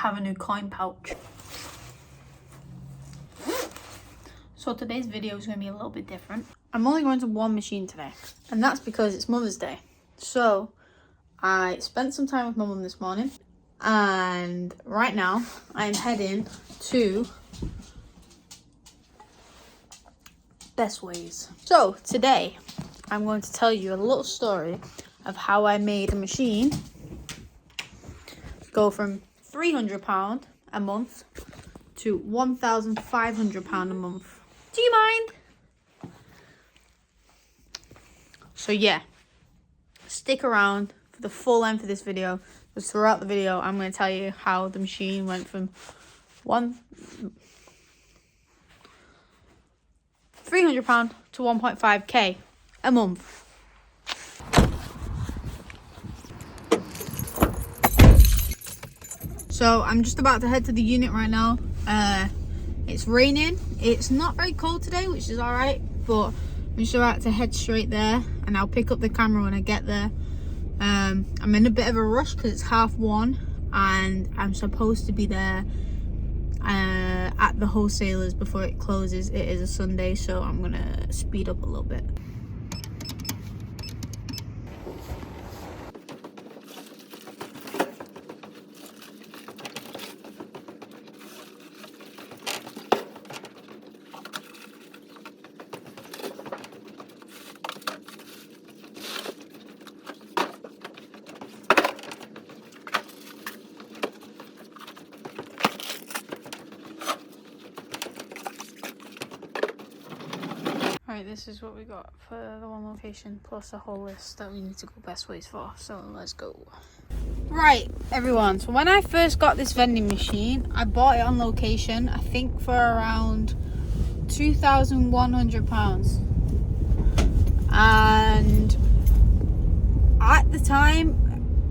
have a new coin pouch. So today's video is going to be a little bit different. I'm only going to one machine today, and that's because it's Mother's Day. So I spent some time with my mum this morning, and right now I'm heading to Best Ways. So today I'm going to tell you a little story of how I made a machine go from £300 a month to £1,500 a month. Do you mind? So yeah, stick around for the full length of this video, because throughout the video I'm going to tell you how the machine went from £300 to 1.5k a month. So I'm just about to head to the unit right now. It's raining. It's not very cold today, which is all right, but I'm just about to head straight there, and I'll pick up the camera when I get there. I'm in a bit of a rush because it's 1:30 and I'm supposed to be there at the wholesalers before it closes. It is a Sunday, so I'm gonna speed up a little bit. Right, this is what we got for the one location, plus a whole list that we need to go Best Ways for, so let's go. Right, everyone, so when I first got this vending machine, I bought it on location, I think for around £2,100. And at the time,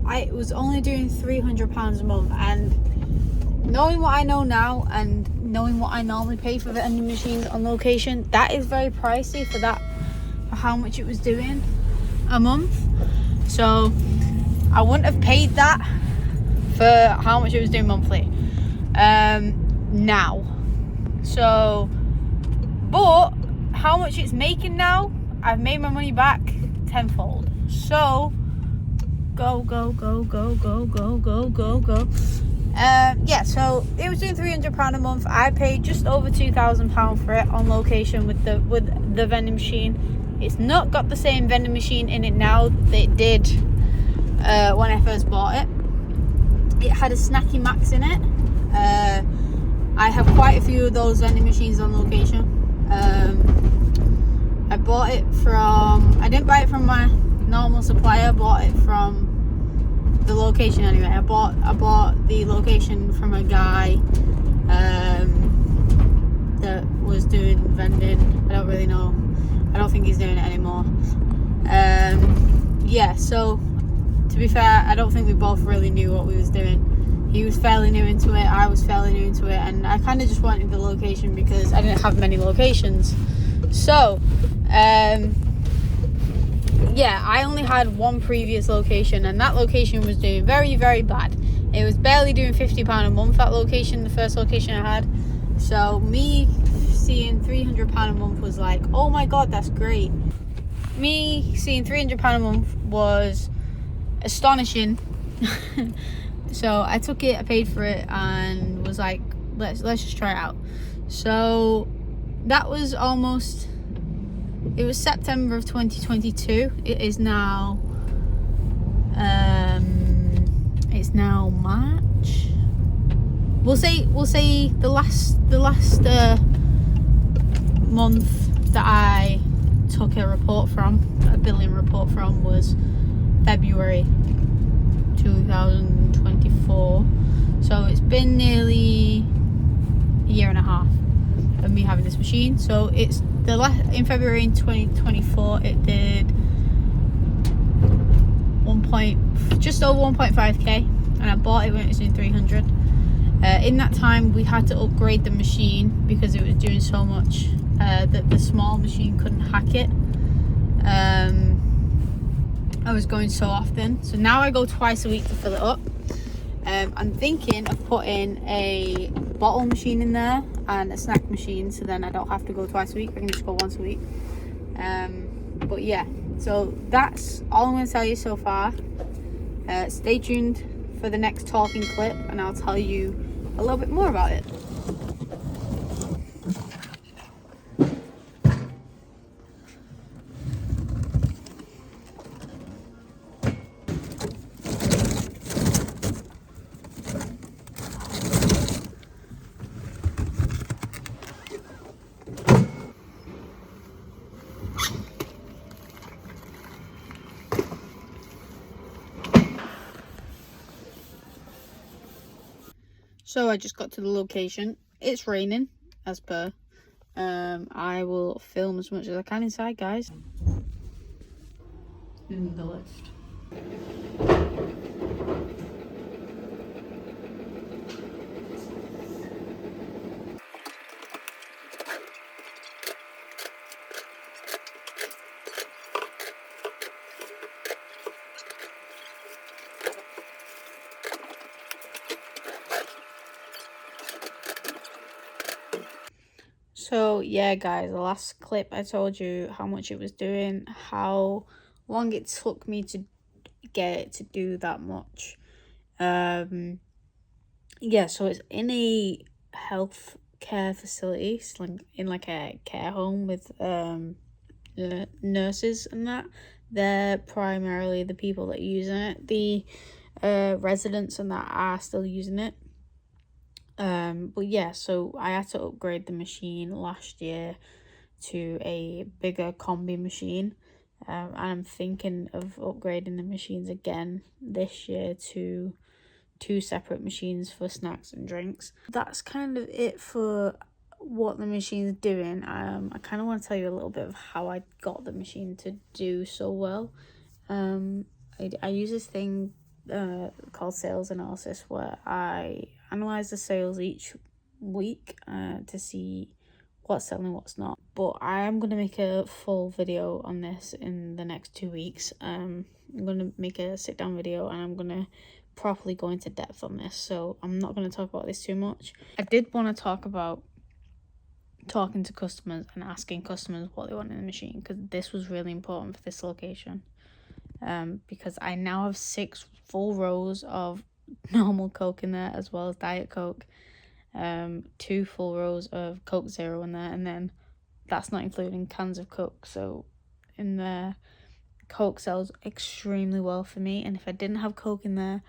I was only doing £300 a month, and knowing what I know now and knowing what I normally pay for vending machines on location, that is very pricey for how much it was doing a month. So I wouldn't have paid that for how much it was doing monthly now. So, but how much it's making now, I've made my money back tenfold. So go. Yeah, so it was doing £300 a month. I paid just over £2,000 for it on location with the vending machine. It's not got the same vending machine in it now that it did when I first bought it. It had a Snacky Max in it. I have quite a few of those vending machines on location. I didn't buy it from my normal supplier. I bought it from the location anyway. I bought the location from a guy that was doing vending. I don't really know. I don't think he's doing it anymore. Yeah, so to be fair, I don't think we both really knew what we was doing. He was fairly new into it, I was fairly new into it, and I kind of just wanted the location because I didn't have many locations. So yeah, I only had one previous location, and that location was doing very, very bad. It was barely doing £50 a month, that location, the first location I had. So me seeing £300 a month was like, oh my god, that's great. Me seeing £300 a month was astonishing. So I took it, I paid for it, and was like, let's just try it out. So that was it was September of 2022. It is now it's now March. We'll say the last month that I took a billing report from was February 2024. So it's been nearly a year and a half of me having this machine. So it's in February in 2024 it did just over 1.5k, and I bought it when it was doing 300. In that time we had to upgrade the machine because it was doing so much that the small machine couldn't hack it. I was going so often, so now I go twice a week to fill it up. I'm thinking of putting a bottle machine in there and a snack machine, so then I don't have to go twice a week. I can just go once a week. But yeah, so that's all I'm going to tell you so far. Stay tuned for the next talking clip and I'll tell you a little bit more about it. So I just got to the location. It's raining, as per. I will film as much as I can inside, guys. In the lift. So yeah, guys, the last clip I told you how much it was doing, how long it took me to get it to do that much. Yeah, so it's in a health care facility, it's like in like a care home with nurses and that. They're primarily the people that are using it. The residents and that are still using it. But yeah, so I had to upgrade the machine last year to a bigger combi machine. And I'm thinking of upgrading the machines again this year to 2 separate machines for snacks and drinks. That's kind of it for what the machine's doing. I kind of want to tell you a little bit of how I got the machine to do so well. I use this thing called sales analysis, where I analyze the sales each week to see what's selling, what's not. But I am going to make a full video on this in the next 2 weeks. I'm going to make a sit down video and I'm going to properly go into depth on this, so I'm not going to talk about this too much. I did want to talk about talking to customers and asking customers what they want in the machine, because this was really important for this location. Because I now have 6 full rows of normal Coke in there, as well as Diet Coke, 2 full rows of Coke Zero in there, and then that's not including cans of Coke. So in there, Coke sells extremely well for me, and if I didn't have Coke in there,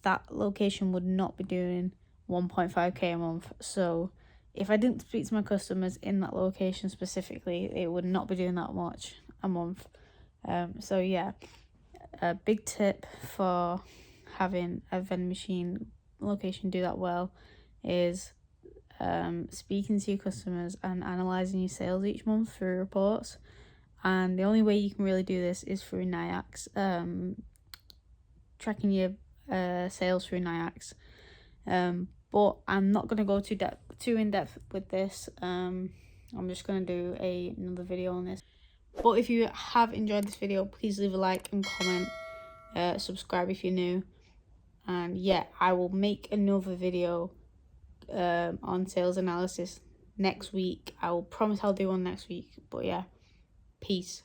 that location would not be doing 1.5k a month. So if I didn't speak to my customers in that location specifically, it would not be doing that much a month. So yeah, a big tip for having a vending machine location do that well is speaking to your customers and analysing your sales each month through reports. And the only way you can really do this is through NIAX, tracking your sales through NIAX. But I'm not going to go too in depth with this. I'm just going to do another video on this. But if you have enjoyed this video, please leave a like and comment, subscribe if you're new, and yeah, I will make another video on sales analysis next week. I will promise I'll do one next week. But yeah, peace.